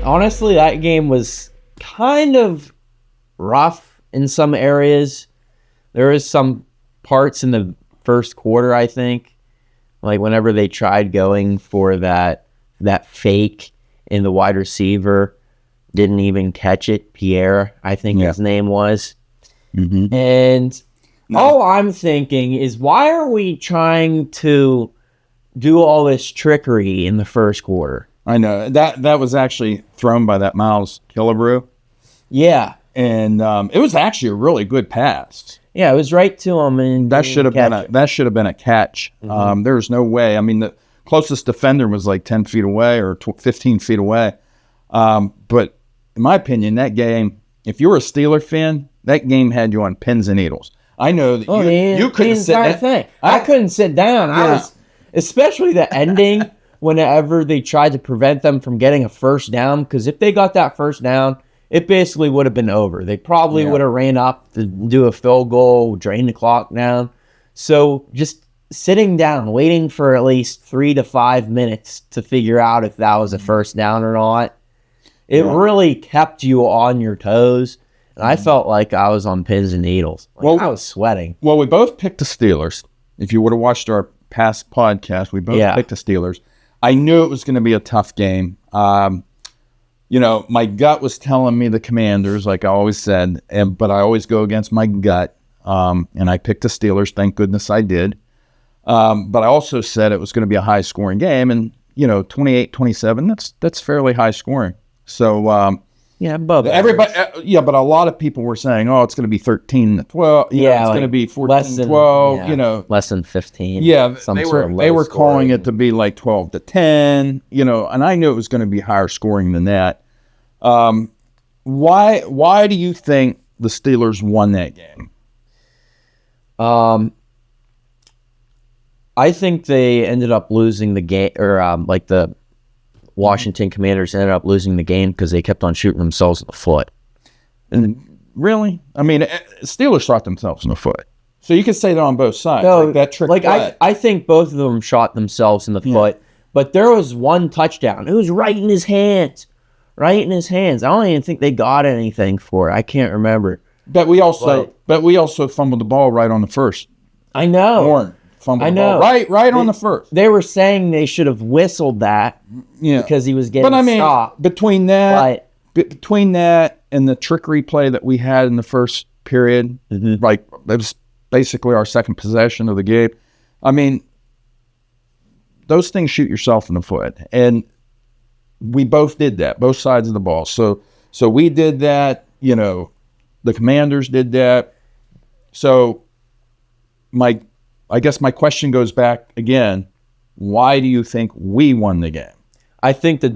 honestly, that game was kind of rough in some areas. There is some parts in the first quarter, I think, like whenever they tried going for that fake and the wide receiver didn't even catch it. Pierre, I think his name was. Mm-hmm. And all I'm thinking is, why are we trying to do all this trickery in the first quarter? I know. That was actually thrown by that Miles Killebrew. Yeah. And it was actually a really good pass. Yeah, it was right to him, and that should have been a catch. Mm-hmm. There's no way. I mean, the closest defender was like 10 feet away or 15 feet away. But in my opinion, that game, if you were a Steeler fan, that game had you on pins and needles. I know that you couldn't sit down. I couldn't sit down. I was, especially the ending, whenever they tried to prevent them from getting a first down, because if they got that first down, it basically would have been over. They probably would have ran up to do a field goal, drain the clock down. So just sitting down, waiting for at least 3 to 5 minutes to figure out if that was a first down or not, it really kept you on your toes. And I felt like I was on pins and needles. I was sweating. Well, we both picked the Steelers. If you would have watched our past podcast, we both picked the Steelers. I knew it was going to be a tough game. My gut was telling me the Commanders, like I always said, but I always go against my gut, and I picked the Steelers. Thank goodness I did. But I also said it was going to be a high-scoring game, and 28-27, that's fairly high scoring. So above everybody, but a lot of people were saying, "Oh, it's going to be 13-12. It's going to be 14-12. Less than 15. Yeah, they were calling it to be like 12-10. And I knew it was going to be higher scoring than that. Why do you think the Steelers won that game? I think they ended up losing the game, or the Washington Commanders ended up losing the game because they kept on shooting themselves in the foot. And really? I mean, Steelers shot themselves in the foot. So you could say that on both sides. No, that trick I think both of them shot themselves in the foot, but there was one touchdown. It was right in his hands. Right in his hands. I don't even think they got anything for it. I can't remember. But we also fumbled the ball right on the first. I know. Horn fumbled the ball right on the first. They were saying they should have whistled that because he was getting stopped. Between that and the trickery play that we had in the first period, like it was basically our second possession of the game. I mean, those things shoot yourself in the foot, and we both did that, both sides of the ball. So we did that. The Commanders did that. So I guess my question goes back again. Why do you think we won the game? I think the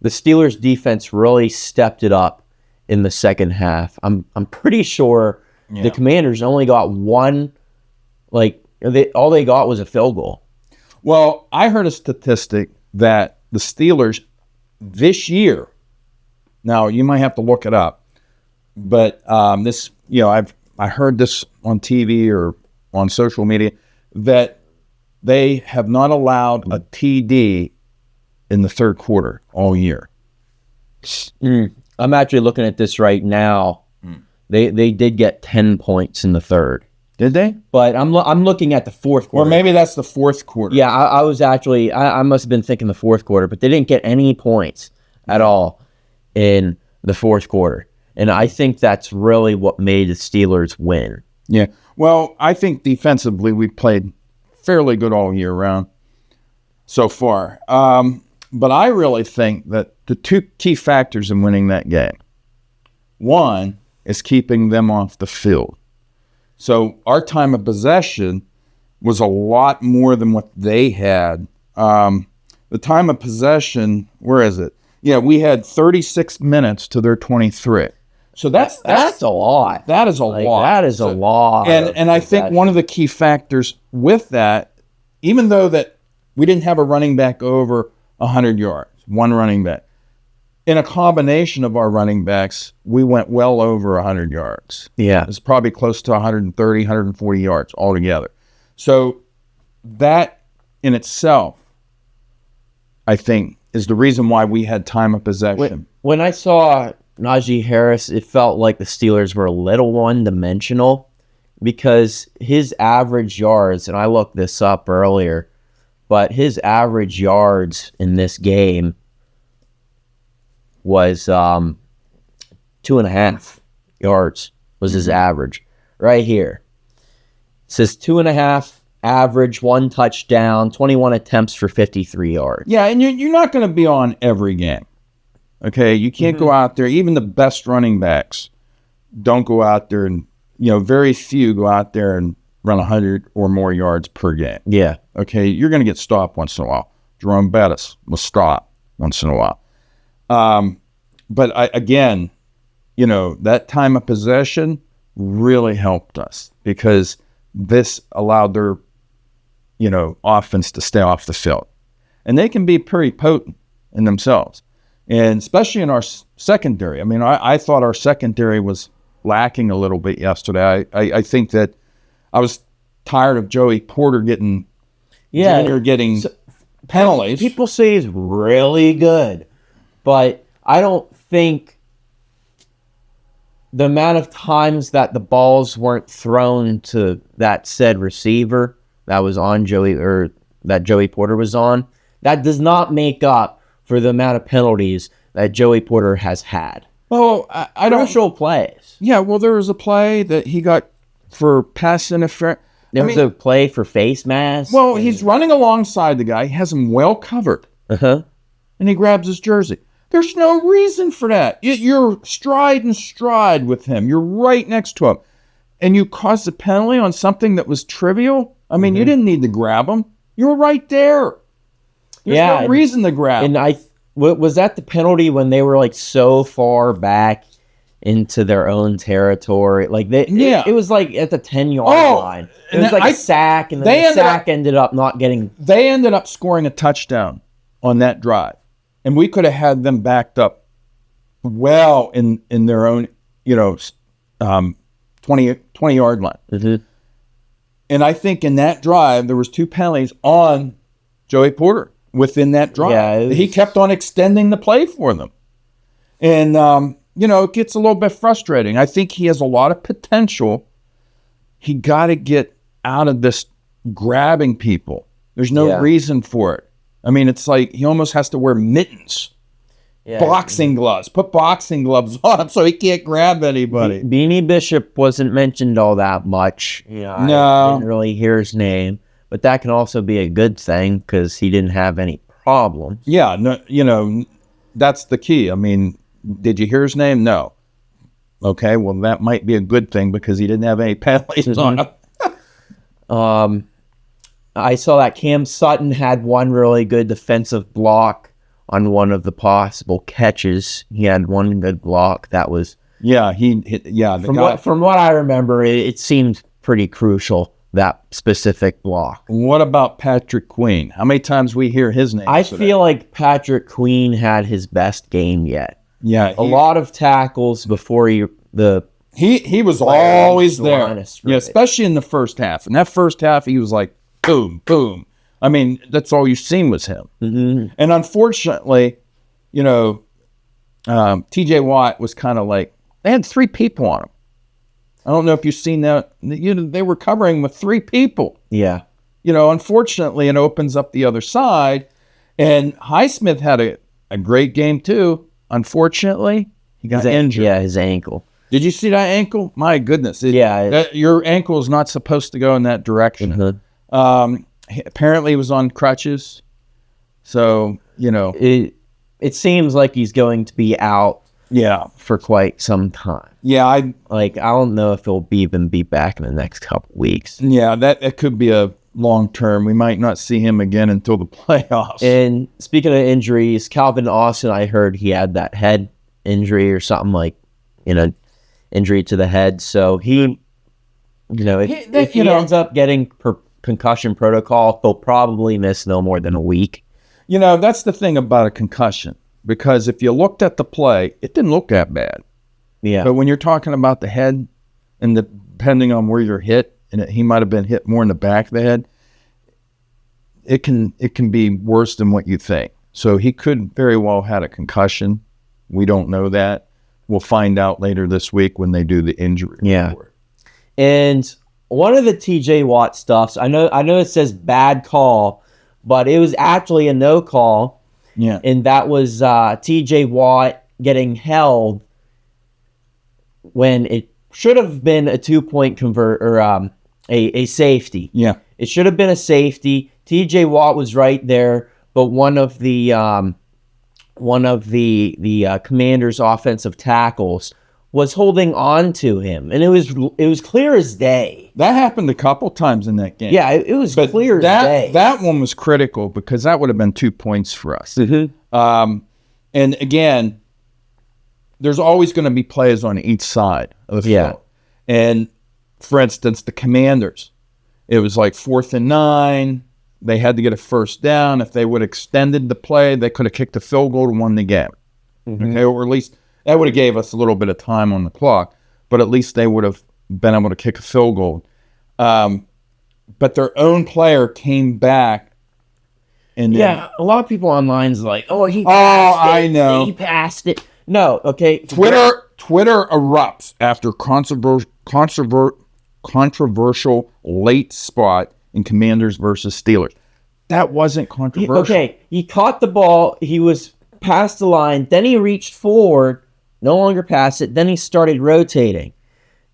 Steelers' defense really stepped it up in the second half. I'm pretty sure the Commanders only got one. All they got was a field goal. Well, I heard a statistic that the Steelers this year, now you might have to look it up, but I heard this on TV or on social media, that they have not allowed a TD in the third quarter all year. I'm actually looking at this right now. They did get 10 points in the third. Did they? But I'm looking at the fourth quarter. Or maybe that's the fourth quarter. Yeah, I was actually, I must have been thinking the fourth quarter, but they didn't get any points at all in the fourth quarter. And I think that's really what made the Steelers win. Yeah. Well, I think defensively we played fairly good all year round so far. But I really think that the two key factors in winning that game, one is keeping them off the field. So our time of possession was a lot more than what they had. The time of possession, where is it? Yeah, we had 36 minutes to their 23. So that's a lot. That is a lot. That is a lot. And I think one of the key factors with that, even though that we didn't have a running back over 100 yards, one running back, in a combination of our running backs, we went well over 100 yards. Yeah. It's probably close to 130, 140 yards altogether. So that in itself, I think, is the reason why we had time of possession. When I saw Najee Harris, it felt like the Steelers were a little one-dimensional because his average yards, and I looked this up earlier, but his average yards in this game was 2.5 yards was his average. Right here. It says 2.5 average, 1 touchdown, 21 attempts for 53 yards. Yeah, and you're not going to be on every game. Okay, you can't go out there. Even the best running backs don't go out there and, very few go out there and run 100 or more yards per game. Yeah. Okay, you're going to get stopped once in a while. Jerome Bettis was stopped once in a while. But again, that time of possession really helped us because this allowed their, offense to stay off the field. And they can be pretty potent in themselves. And especially in our secondary. I mean, I thought our secondary was lacking a little bit yesterday. I think that I was tired of Joey Porter getting penalties. People say he's really good, but I don't think the amount of times that the balls weren't thrown to that said receiver that was on Joey, or that Joey Porter was on, that does not make up for the amount of penalties that Joey Porter has had. Well, I don't Crucial plays. Yeah, well, there was a play that he got for pass interference. There was a play for face mask. Well, he's running alongside the guy. He has him well covered. Uh-huh. And he grabs his jersey. There's no reason for that. You're stride and stride with him. You're right next to him. And you caused a penalty on something that was trivial? I mean, you didn't need to grab him. You were right there. There's no reason to grab him. And was that the penalty when they were like so far back into their own territory? Like it was like at the 10-yard line. It was like a sack, and then the sack ended up not getting. They ended up scoring a touchdown on that drive, and we could have had them backed up well in their own 20-yard line. Mm-hmm. And I think in that drive there was 2 penalties on Joey Porter within that drive. Yeah, he kept on extending the play for them. And, it gets a little bit frustrating. I think he has a lot of potential. He got to get out of this grabbing people. There's no reason for it. I mean, it's like he almost has to wear mittens, boxing gloves. Put boxing gloves on him so he can't grab anybody. Beanie Bishop wasn't mentioned all that much. No. I didn't really hear his name. But that can also be a good thing because he didn't have any problems. Yeah, no, that's the key. I mean, did you hear his name? No. Okay, well, that might be a good thing because he didn't have any penalties on him. I saw that Cam Sutton had one really good defensive block on one of the possible catches. He had one good block that was... Yeah, he hit... Yeah, from what I remember, it seemed pretty crucial, that specific block. What about Patrick Queen? How many times we hear his name? I feel like Patrick Queen had his best game yet. Yeah, a lot of tackles before he was always there. Yeah, especially in the first half. In that first half, he was like boom, boom. I mean, that's all you've seen was him. Mm-hmm. And unfortunately, T.J. Watt was kind of like they had 3 people on him. I don't know if you've seen that. They were covering with 3 people. Yeah. Unfortunately, it opens up the other side. And Highsmith had a great game, too. Unfortunately, he got injured. Yeah, his ankle. Did you see that ankle? My goodness. Your ankle is not supposed to go in that direction. Mm-hmm. Apparently, he was on crutches. So, It seems like he's going to be out. Yeah, for quite some time. Yeah, I don't know if he'll even be back in the next couple weeks. Yeah, that could be a long term. We might not see him again until the playoffs. And speaking of injuries, Calvin Austin, I heard he had that head injury or something like, injury to the head. So he ends up getting concussion protocol, he'll probably miss no more than a week. That's the thing about a concussion. Because if you looked at the play, it didn't look that bad. Yeah. But when you're talking about the head, and depending on where you're hit, and he might have been hit more in the back of the head, it can be worse than what you think. So he could very well had a concussion. We don't know that. We'll find out later this week when they do the injury report. And one of the TJ Watt stuffs, I know it says bad call, but it was actually a no call. Yeah. And that was TJ Watt getting held when it should have been a 2-point convert or a safety. Yeah. It should have been a safety. TJ Watt was right there, but one of the Commanders' offensive tackles was holding on to him, and it was clear as day. That happened a couple times in that game. Yeah, it was clear as day. That one was critical because that would have been 2 points for us. Mm-hmm. And again, there's always going to be players on each side of the field. And for instance, the Commanders, it was like 4th and 9. They had to get a first down. If they would have extended the play, they could have kicked a field goal to win the game. Mm-hmm. Okay, or at least that would have gave us a little bit of time on the clock, but at least they would have been able to kick a field goal. But their own player came back. And a lot of people online is like, oh, he passed it. I know. He passed it. No, okay. Twitter erupts after controversial late spot in Commanders versus Steelers. That wasn't controversial. He caught the ball. He was past the line. Then he reached forward, no longer past it. Then he started rotating.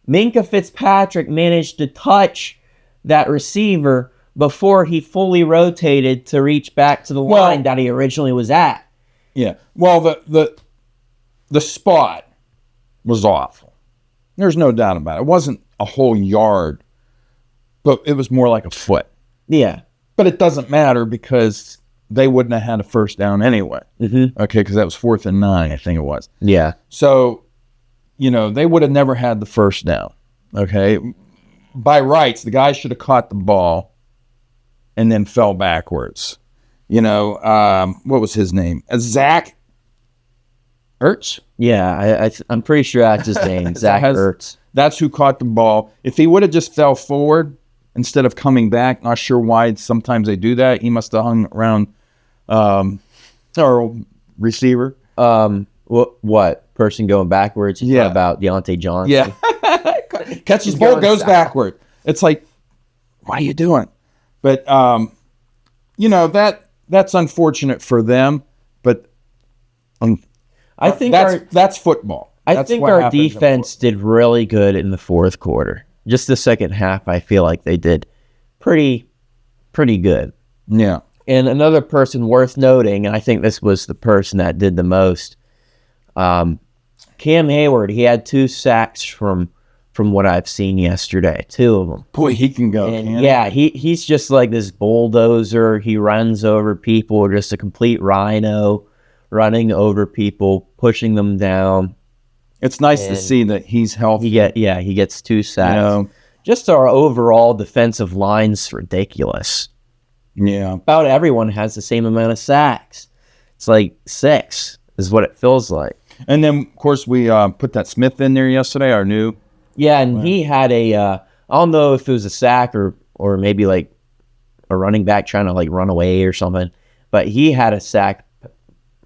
Minkah Fitzpatrick managed to touch that receiver before he fully rotated to reach back to the line that he originally was at. Yeah. Well, the spot was awful. There's no doubt about it. It wasn't a whole yard, but it was more like a foot. Yeah. But it doesn't matter because they wouldn't have had a first down anyway. Mm-hmm. Okay, because that was 4th and 9, I think it was. Yeah. So, they would have never had the first down. Okay. By rights, the guy should have caught the ball and then fell backwards. What was his name? Zach Ertz? Yeah, I'm pretty sure that's his name, Zach Ertz. That's who caught the ball. If he would have just fell forward instead of coming back, not sure why sometimes they do that. He must have hung around our receiver. What? Person going backwards? You thought about Deontay Johnson? Yeah. Catches ball, goes backward. It's like, what are you doing? But, that's unfortunate for them. But I think that's football. I think our defense did really good in the fourth quarter. Just the second half, I feel like they did pretty good. Yeah. And another person worth noting, and I think this was the person that did the most, Cam Hayward. He had 2 sacks from what I've seen yesterday. 2 of them. Boy, he can go. And he's just like this bulldozer. He runs over people, just a complete rhino, running over people, pushing them down. It's nice to see that he's healthy. He gets 2 sacks. Just our overall defensive line's ridiculous. Yeah. About everyone has the same amount of sacks. It's like 6 is what it feels like. And then, of course, we put that Smith in there yesterday, our new. Yeah, and he had I don't know if it was a sack or maybe like a running back trying to like run away or something, but he had a sack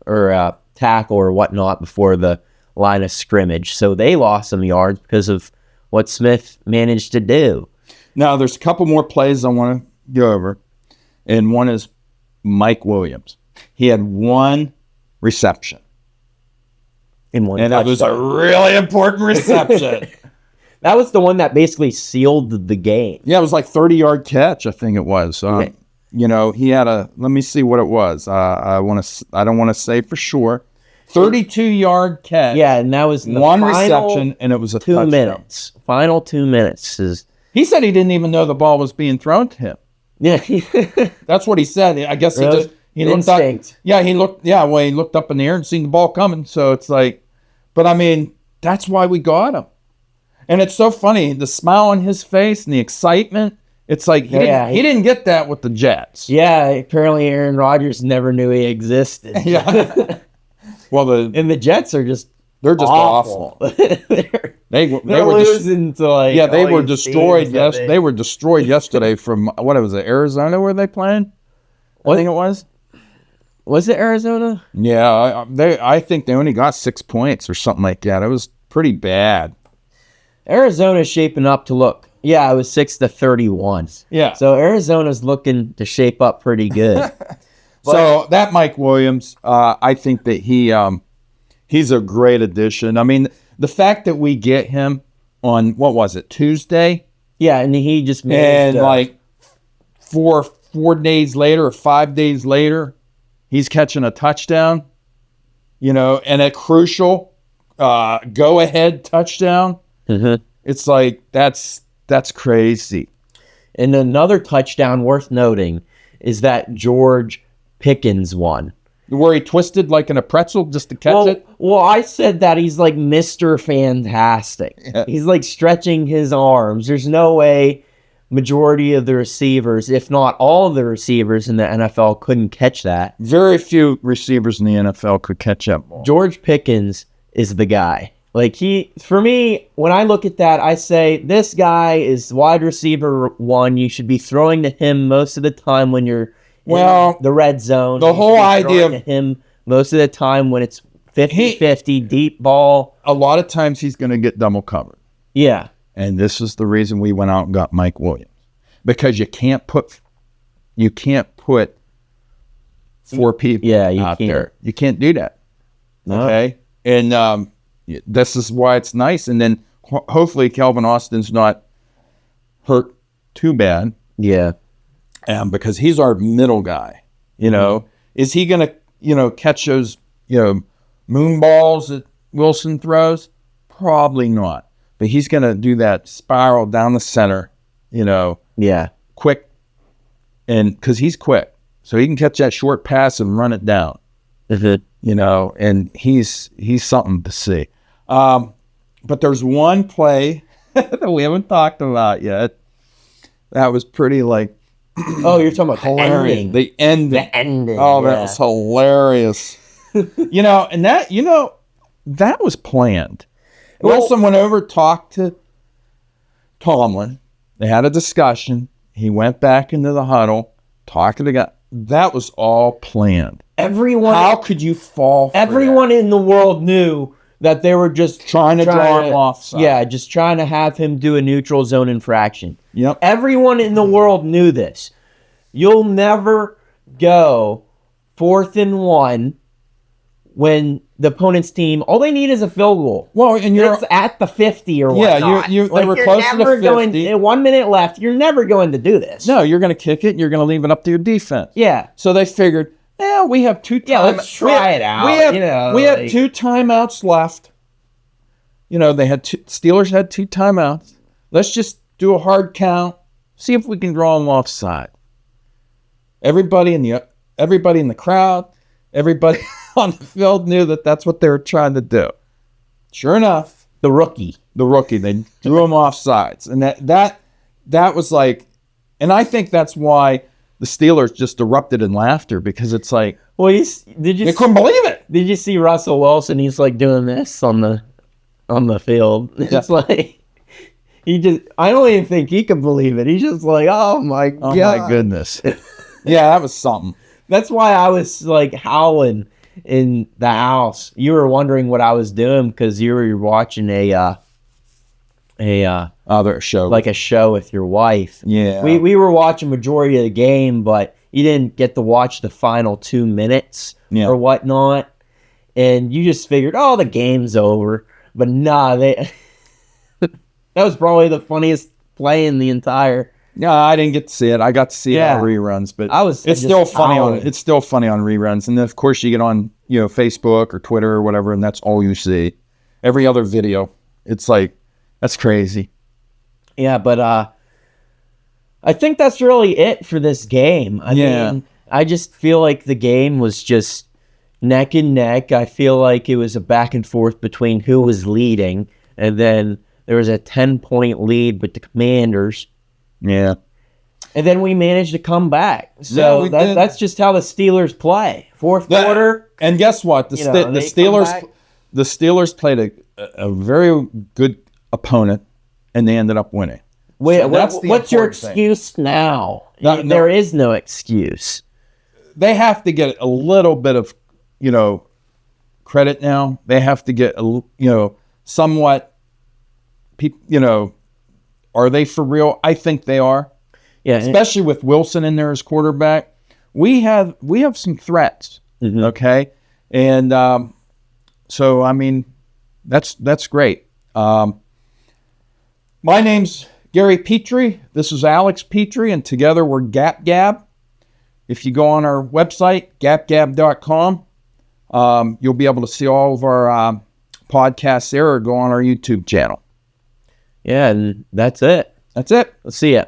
or a tackle or whatnot before the line of scrimmage. So they lost some yards because of what Smith managed to do. Now, there's a couple more plays I want to go over, and one is Mike Williams. He had 1 reception. And it was a really important reception. That was the one that basically sealed the game. Yeah, it was like 30-yard catch, I think it was. Okay. He had let me see what it was. I don't want to say for sure. 32-yard catch. Yeah, and that was the 1 reception, and it was a 2 touchdown. minutes. Final 2 minutes is. He said he didn't even know the ball was being thrown to him. Yeah, that's what he said. I guess really? he looked up. Yeah, he looked up in the air and seen the ball coming. So it's like, but I mean, that's why we got him. And it's so funny, the smile on his face and the excitement. It's like he didn't get that with the Jets. Yeah, apparently Aaron Rodgers never knew he existed. Yeah. Well, the Jets are just awful. They're losing to like. Yeah, they were destroyed. Yes, they were destroyed yesterday from what was it, Arizona? Where they playing? I think it was. Was it Arizona? Yeah, I think they only got 6 points or something like that. It was pretty bad. Arizona's shaping up to look. Yeah, it was 6-31. Yeah. So Arizona's looking to shape up pretty good. So that Mike Williams, I think that he's a great addition. I mean, the fact that we get him on, what was it, Tuesday? Yeah, and he just And like 4 days later or 5 days later, he's catching a touchdown, and a crucial go-ahead touchdown. Mm-hmm. It's like, that's crazy. And another touchdown worth noting is that George Pickens one. Where he twisted like in a pretzel just to catch it? Well, I said that he's like Mr. Fantastic. Yeah. He's like stretching his arms. There's no way majority of the receivers, if not all of the receivers in the NFL, couldn't catch that. Very few receivers in the NFL could catch that ball. George Pickens is the guy. Like for me, when I look at that, I say this guy is wide receiver 1. You should be throwing to him most of the time when you're in the red zone. The whole idea of him most of the time when it's 50-50, deep ball. A lot of times he's going to get double covered. Yeah. And this is the reason we went out and got Mike Williams. Because you can't put 4 people out there. You can't do that. No. Okay? And this is why it's nice. And then hopefully Calvin Austin's not hurt too bad. Yeah. Because he's our middle guy. Is he going to, catch those, moon balls that Wilson throws? Probably not. But he's going to do that spiral down the center, Yeah. quick. And because he's quick. So he can catch that short pass and run it down. Mm-hmm. And he's something to see. But there's one play that we haven't talked about yet. That was pretty like, oh, you're talking about hilarious. The ending. The ending. Oh, that was hilarious. And that was planned. Wilson went over, talked to Tomlin. They had a discussion. He went back into the huddle, talked to the guy. That was all planned. How could you fall for everyone in the world knew that they were just trying to draw him offside. Yeah, just trying to have him do a neutral zone infraction. Yep. Everyone in the world knew this. You'll never go 4th and 1 when the opponent's team, all they need is a field goal. Well, and it's at the 50 or whatnot. Yeah, they were close to the 50. 1 minute left. You're never going to do this. No, you're going to kick it and you're going to leave it up to your defense. Yeah. So they figured, we have 2 timeouts. Yeah, let's try it out. We have 2 timeouts left. They had Steelers had 2 timeouts. Let's just do a hard count. See if we can draw them offside. Everybody in the crowd, everybody on the field knew that that's what they were trying to do. Sure enough, the rookie, they drew him offsides, and that was like, and I think that's why the Steelers just erupted in laughter because it's like, well, they couldn't believe it. Did you see Russell Wilson? He's like doing this on the field. It's like I don't even think he can believe it. He's just like, oh my god, my goodness. Yeah, that was something. That's why I was like howling in the house. You were wondering what I was doing because you were watching a other show, like a show with your wife. Yeah, we were watching majority of the game, but you didn't get to watch the final 2 minutes or whatnot, and you just figured, oh, the game's over. But nah, that was probably the funniest play in the entire. No, I didn't get to see it. I got to see it on reruns, but it's still funny on reruns. And then of course you get on, Facebook or Twitter or whatever, and that's all you see. Every other video, it's like, that's crazy. Yeah, but I think that's really it for this game. I mean, I just feel like the game was just neck and neck. I feel like it was a back and forth between who was leading, and then there was a 10-point lead with the Commanders. Yeah. And then we managed to come back. So that's just how the Steelers play. Fourth quarter. And guess what? The Steelers played a very good opponent, and they ended up winning. Wait, what's your excuse now? There is no excuse. they have to get a little bit of, credit now. They have to get, somewhat, are they for real? I think they are. Yeah. Especially with Wilson in there as quarterback. We have some threats. Mm-hmm. Okay. And so, I mean, that's great. My name's Gary Petrie. This is Alex Petrie, and together we're GAP GAB. If you go on our website, gapgab.com, you'll be able to see all of our podcasts there, or go on our YouTube channel. Yeah, and that's it. That's it. Let's see ya.